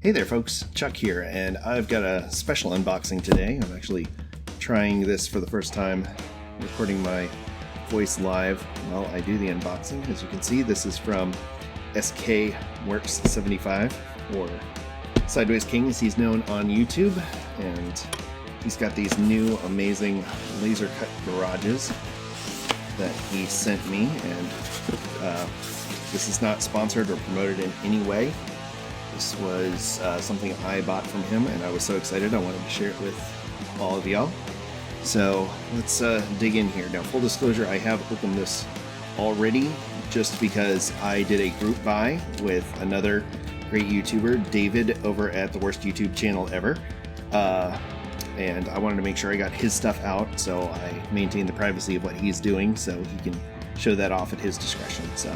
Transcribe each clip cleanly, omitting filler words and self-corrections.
Hey there folks, Chuck here, and I've got a special unboxing today. I'm actually trying this for the first time, recording my voice live while I do the unboxing. As you can see, this is from SK75Works 75, or Sideways King as he's known on YouTube, and he's got these new amazing laser cut garages that he sent me, and this is not sponsored or promoted in any way. This was something I bought from him, and I was so excited I wanted to share it with all of y'all. So let's dig in here. Now, full disclosure, I have opened this already just because I did a group buy with another great YouTuber, David, over at the worst YouTube channel ever. And I wanted to make sure I got his stuff out, so I maintained the privacy of what he's doing so he can show that off at his discretion. So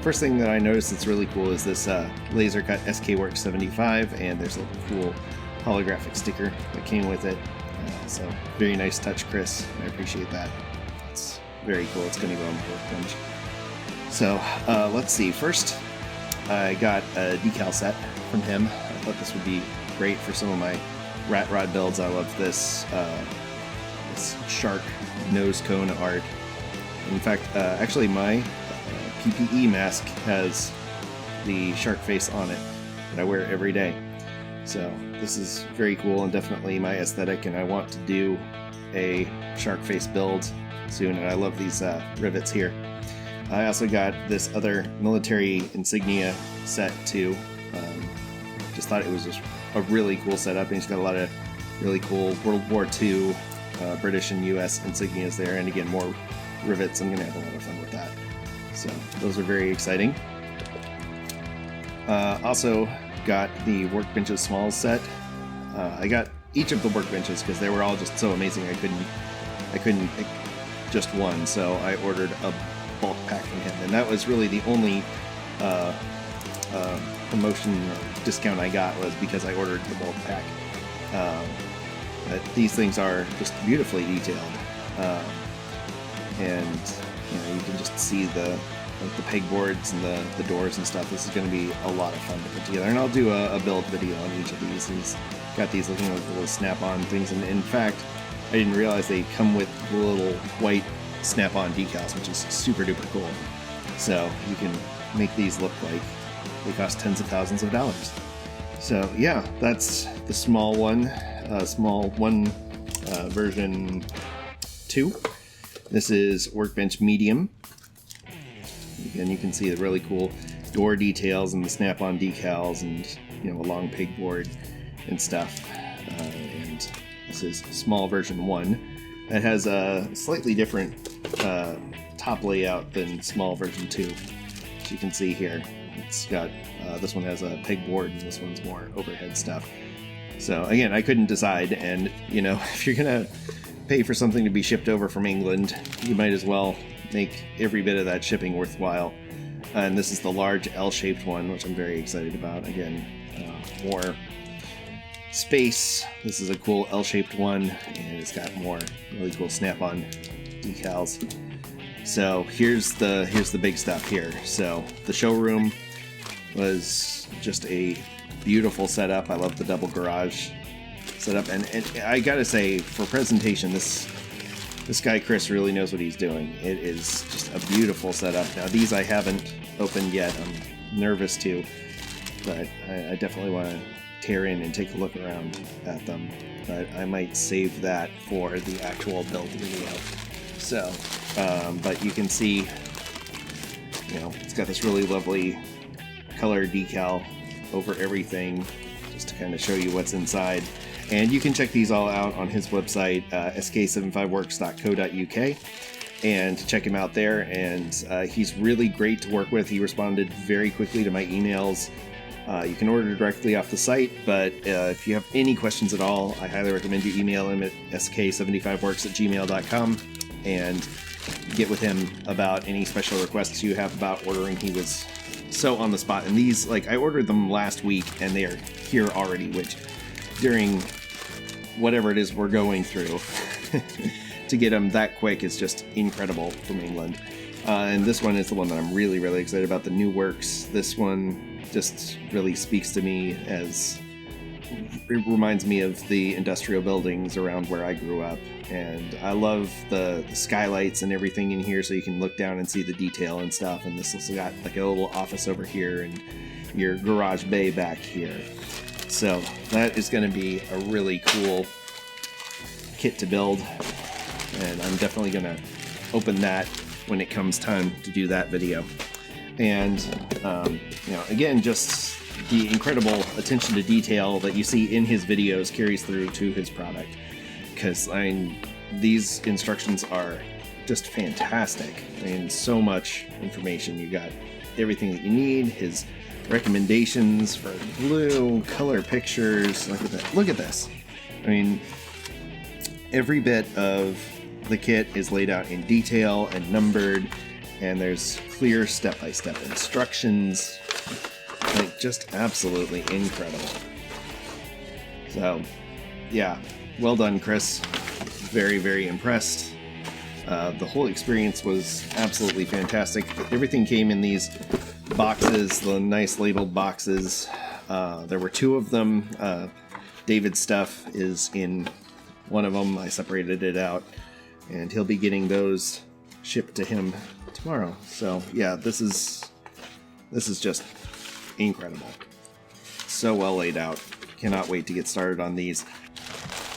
first thing that I noticed that's really cool is this laser cut SK75 75, and there's a cool holographic sticker that came with it. So very nice touch, Chris. I appreciate that. It's very cool. It's going to go on the workbench. So let's see. First, I got a decal set from him. I thought this would be great for some of my rat rod builds. I love this this shark nose cone art. In fact, actually my PPE mask has the shark face on it that I wear every day. So this is very cool and definitely my aesthetic, and I want to do a shark face build soon, and I love these rivets here. I also got this other military Insignia set too. Just thought it was just a really cool setup, and he's got a lot of really cool World War II British and US insignias there, and again, more rivets. I'm gonna have a lot of fun with that. So those are very exciting. Also got the Workbenches Small set. I got each of the workbenches because they were all just so amazing. I couldn't pick just one, so I ordered a bulk pack from him, and that was really the only promotion or discount I got was because I ordered the bulk pack. But these things are just beautifully detailed, and you can just see the pegboards and the doors and stuff. This is going to be a lot of fun to put together, and I'll do a build video on each of these. He's got these looking like little snap-on things, and in fact, I didn't realize they come with the little white snap-on decals, which is super duper cool. So you can make these look like they cost tens of thousands of dollars. So yeah, that's the small one, version 2. This is Workbench Medium. Again, you can see the really cool door details and the snap-on decals, and a long pegboard and stuff. And this is small version 1. It has a slightly different top layout than small version 2, as you can see here. It's got this one has a pegboard, and this one's more overhead stuff. So again, I couldn't decide, and if you're gonna pay for something to be shipped over from England, you might as well make every bit of that shipping worthwhile. And this is the large L-shaped one, which I'm very excited about. Again, more space. This is a cool L-shaped one, and it's got more really cool snap-on decals. So here's the big stuff here. So the showroom was just a beautiful setup. I love the double garage setup, and I gotta say, for presentation, this guy Chris really knows what he's doing. It is just a beautiful setup. Now these I haven't opened yet. I'm nervous to, but I definitely want to tear in and take a look around at them. But I might save that for the actual build video. So, but you can see, it's got this really lovely color decal over everything, just to kind of show you what's inside. And you can check these all out on his website, sk75works.co.uk, and check him out there. And he's really great to work with. He responded very quickly to my emails. You can order directly off the site, but if you have any questions at all, I highly recommend you email him at sk75works@gmail.com and get with him about any special requests you have about ordering. He was so on the spot. And these, I ordered them last week, and they are here already, which during whatever it is we're going through to get them that quick is just incredible from England. And this one is the one that I'm really, really excited about, the new Works. This one just really speaks to me, as it reminds me of the industrial buildings around where I grew up. And I love the skylights and everything in here, so you can look down and see the detail and stuff. And this also got like a little office over here and your garage bay back here. So that is going to be a really cool kit to build, and I'm definitely going to open that when it comes time to do that video. And again, just the incredible attention to detail that you see in his videos carries through to his product, because these instructions are just fantastic. So much information. You got everything that you need, his recommendations for glue, color pictures. Look at this. Every bit of the kit is laid out in detail and numbered, and there's clear step-by-step instructions. Just absolutely incredible. So, yeah, well done, Chris. Very, very impressed. The whole experience was absolutely fantastic. Everything came in these boxes, the nice labeled boxes. There were 2 of them. David's stuff is in one of them. I separated it out, and he'll be getting those shipped to him tomorrow. So yeah, this is just incredible. So well laid out. Cannot wait to get started on these.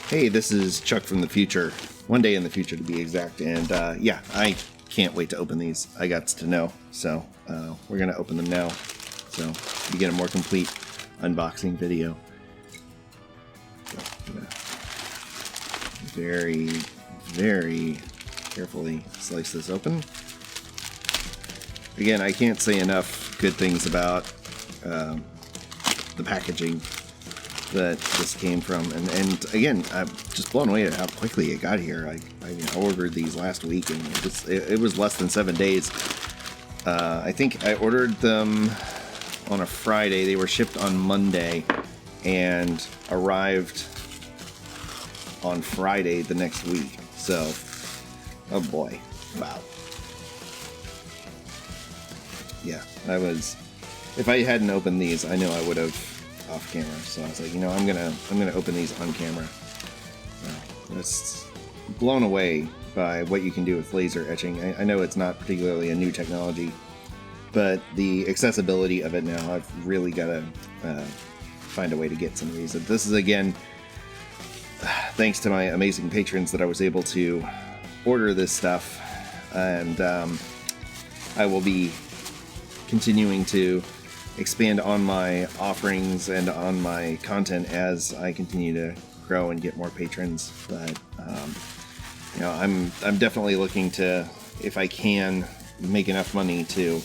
Hey, this is Chuck from the future. One day in the future, to be exact. And yeah, I can't wait to open these. I got to know. So we're going to open them now. So you get a more complete unboxing video. So, very, very carefully slice this open. Again, I can't say enough good things about the packaging that this came from, and again, I'm just blown away at how quickly it got here. I ordered these last week, and it was less than 7 days. I think I ordered them on a Friday. They were shipped on Monday and arrived on Friday the next week. So, oh boy, wow. Yeah, if I hadn't opened these, I know I would have off camera. So I was like, I'm gonna open these on camera. Just blown away by what you can do with laser etching. I know it's not particularly a new technology, but the accessibility of it now, I've really got to find a way to get some of these. This is, again, thanks to my amazing patrons that I was able to order this stuff, and I will be continuing to expand on my offerings and on my content as I continue to grow and get more patrons. But I'm definitely looking to, if I can, make enough money to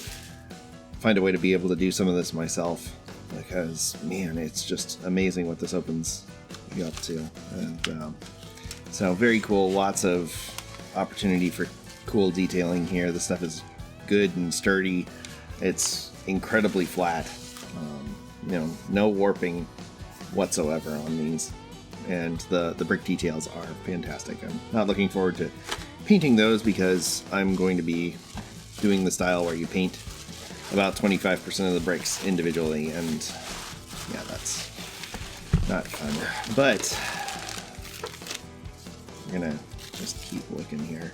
find a way to be able to do some of this myself, because man, it's just amazing what this opens you up to. And so very cool. Lots of opportunity for cool detailing here. The stuff is good and sturdy. It's incredibly flat. No warping whatsoever on these, and the brick details are fantastic. I'm not looking forward to painting those, because I'm going to be doing the style where you paint about 25% of the bricks individually, and yeah, that's not fun. But I'm gonna just keep looking here.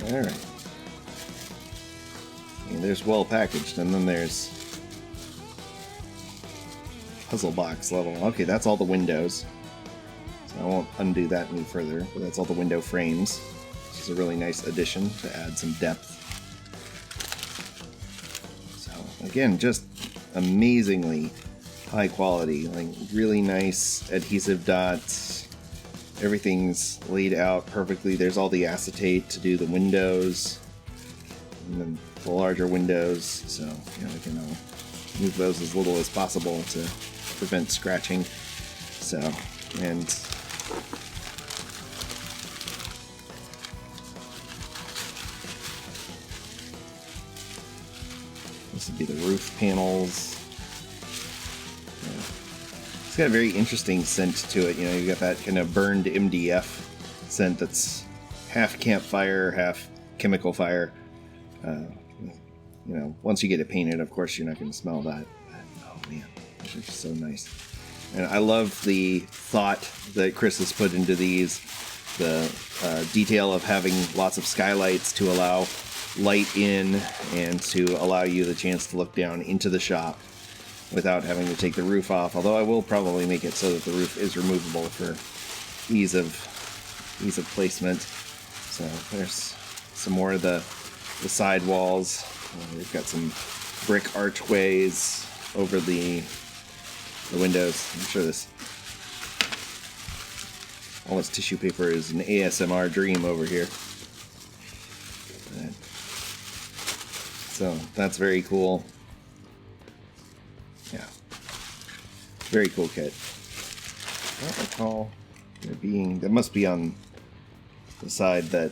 All right. And there's well packaged, and then there's puzzle box level. Okay, that's all the windows. So I won't undo that any further, but that's all the window frames. Which is a really nice addition to add some depth. So again, just amazingly high quality, like really nice adhesive dots. Everything's laid out perfectly. There's all the acetate to do the windows, and then the larger windows, so we can move those as little as possible to prevent scratching. So, and this would be the roof panels. It's got a very interesting scent to it. You know, you got that kind of burned MDF scent that's half campfire, half chemical fire. You know, once you get it painted, of course, you're not going to smell that. But, oh man, it's just so nice. And I love the thought that Chris has put into these. The detail of having lots of skylights to allow light in and to allow you the chance to look down into the shop without having to take the roof off. Although I will probably make it so that the roof is removable for ease of placement. So there's some more of the side walls. We've got some brick archways over the windows. I'm sure all this tissue paper is an ASMR dream over here. So that's very cool. Yeah, very cool kit. I don't recall there being. That must be on the side that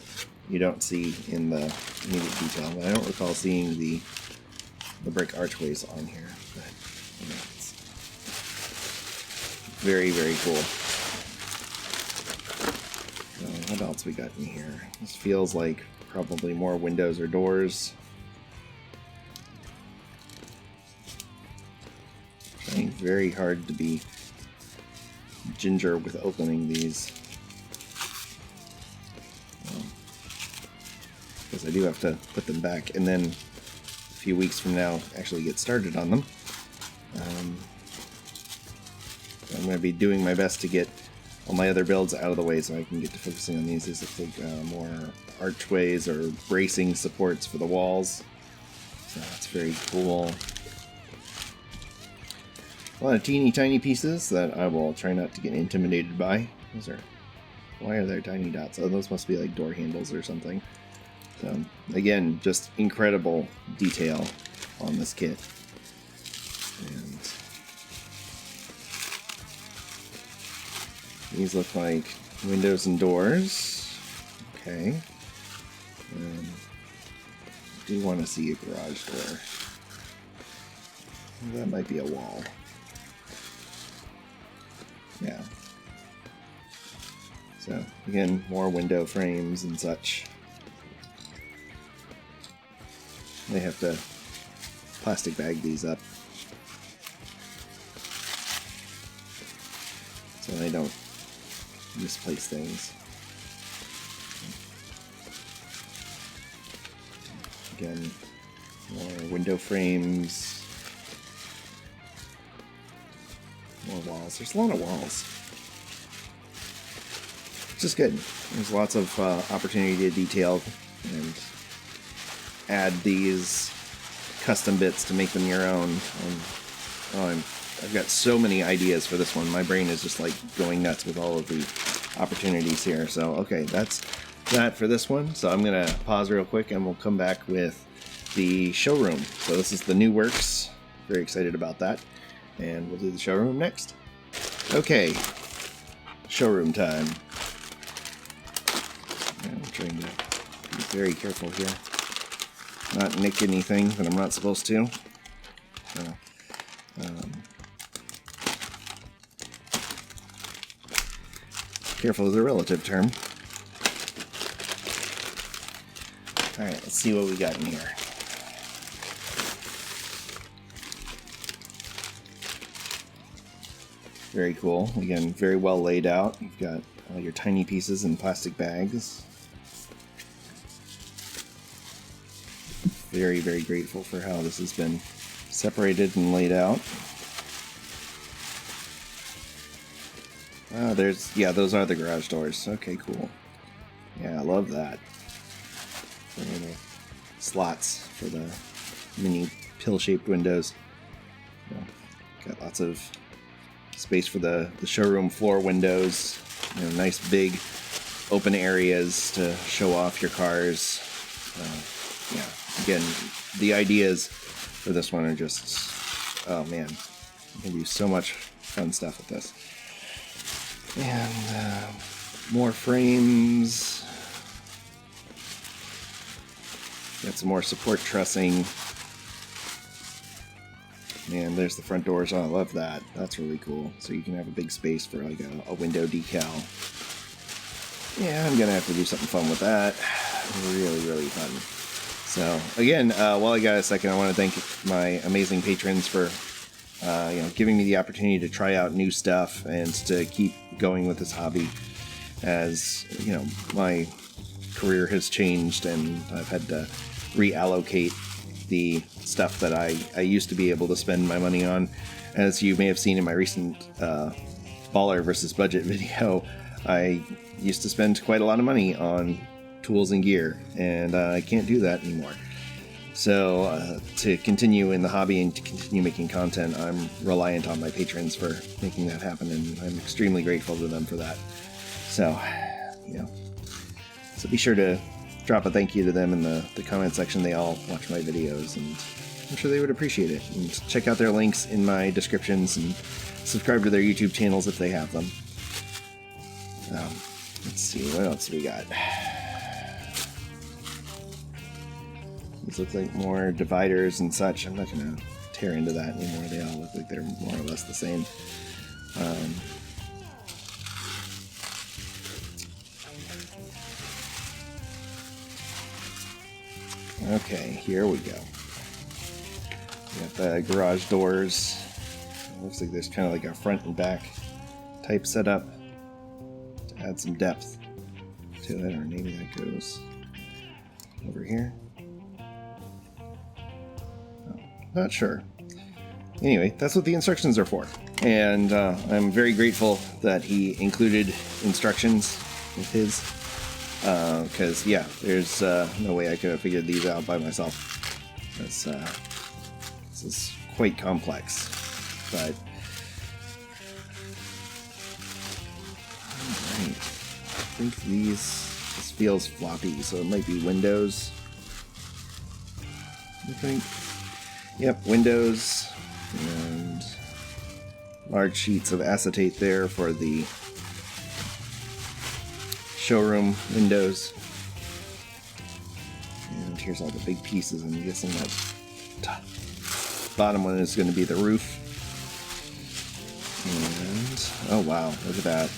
you don't see in the immediate detail. But I don't recall seeing the brick archways on here. But you know, it's very, very cool. So what else we got in here? This feels like probably more windows or doors. Trying very hard to be ginger with opening these. Because I do have to put them back and then a few weeks from now actually get started on them. I'm going to be doing my best to get all my other builds out of the way so I can get to focusing on these. These look like more archways or bracing supports for the walls. So that's very cool. A lot of teeny tiny pieces that I will try not to get intimidated by. Why are there tiny dots? Oh, those must be like door handles or something. So again, just incredible detail on this kit. And these look like windows and doors. Okay. I do want to see a garage door. That might be a wall. Yeah. So, again, more window frames and such. They have to plastic bag these up so they don't misplace things. Again, more window frames. More walls. There's a lot of walls. Which is good. There's lots of opportunity to detail and add these custom bits to make them your own. I've got so many ideas for this one. My brain is just like going nuts with all of the opportunities here. So, okay, that's that for this one. So I'm going to pause real quick and we'll come back with the showroom. So this is the new works. Very excited about that. And we'll do the showroom next. Okay, showroom time. I'm trying to be very careful here. Not nick anything that I'm not supposed to. Careful is a relative term. Alright, let's see what we got in here. Very cool. Again, very well laid out. You've got all your tiny pieces in plastic bags. Very, very grateful for how this has been separated and laid out. Those are the garage doors. Okay, cool. Yeah, I love that. Little slots for the mini pill-shaped windows. Got lots of space for the showroom floor windows. Nice big open areas to show off your cars. Again, the ideas for this one are just, oh man, you can do so much fun stuff with this. And more frames. Got some more support trussing. And there's the front doors. Oh, I love that. That's really cool. So you can have a big space for like a window decal. Yeah, I'm gonna have to do something fun with that. Really fun. So again, while I got a second, I want to thank my amazing patrons for giving me the opportunity to try out new stuff and to keep going with this hobby. As you know, my career has changed and I've had to reallocate the stuff that I used to be able to spend my money on. As you may have seen in my recent baller versus budget video, I used to spend quite a lot of money on tools and gear, and I can't do that anymore. So to continue in the hobby and to continue making content, I'm reliant on my patrons for making that happen, and I'm extremely grateful to them for that. So, so be sure to drop a thank you to them in the comment section. They all watch my videos, and I'm sure they would appreciate it. And check out their links in my descriptions and subscribe to their YouTube channels if they have them. Let's see, what else we got? These look like more dividers and such. I'm not going to tear into that anymore. They all look like they're more or less the same. Okay, here we go. We got the garage doors. It looks like there's kind of like a front and back type setup to add some depth to it, or maybe that goes over here. Oh, not sure. Anyway, that's what the instructions are for. And I'm very grateful that he included instructions with his. Because, yeah, there's no way I could have figured these out by myself. This is quite complex. But, alright. I think this feels floppy, so it might be Windows. I think. Yep, Windows. And large sheets of acetate there for the Showroom windows. And here's all the big pieces. I'm guessing that bottom one is going to be the roof. And oh wow, look at that.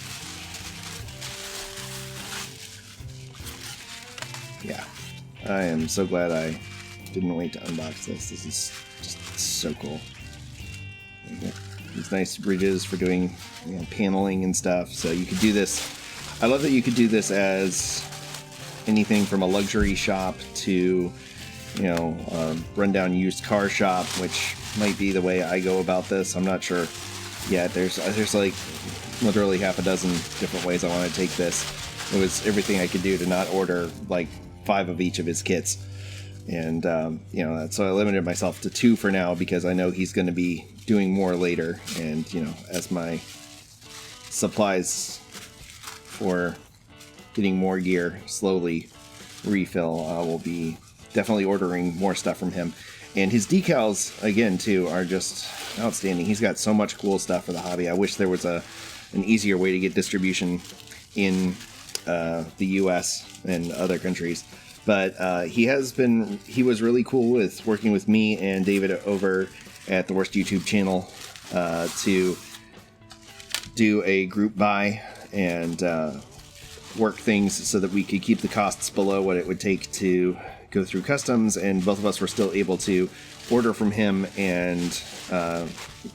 Yeah, I am so glad I didn't wait to unbox this. This is just so cool. These nice bridges for doing paneling and stuff. So you could do this. I love that you could do this as anything from a luxury shop to, rundown used car shop, which might be the way I go about this. I'm not sure yet. There's like literally half a dozen different ways I want to take this. It was everything I could do to not order like 5 of each of his kits. And, so I limited myself to 2 for now because I know he's going to be doing more later. And, as my supplies for getting more gear slowly refill, will be definitely ordering more stuff from him. And his decals, again, too, are just outstanding. He's got so much cool stuff for the hobby. I wish there was an easier way to get distribution in the US and other countries. But he was really cool with working with me and David over at the Worst YouTube channel to do a group buy and work things so that we could keep the costs below what it would take to go through customs, and both of us were still able to order from him and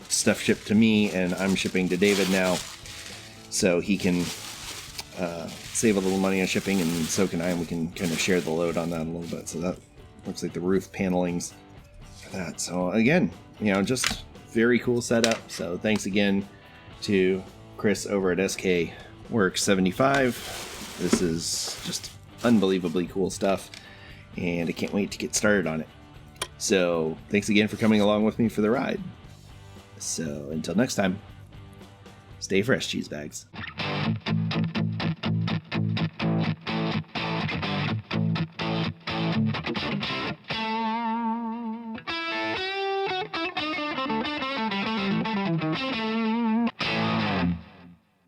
stuff shipped to me, and I'm shipping to David now so he can save a little money on shipping, and so can I, and we can kind of share the load on that a little bit. So that looks like the roof panelings for that. So again, just very cool setup. So thanks again to Chris over at SK75 75. This is just unbelievably cool stuff, and I can't wait to get started on it. So thanks again for coming along with me for the ride. So until next time, stay fresh, cheese bags.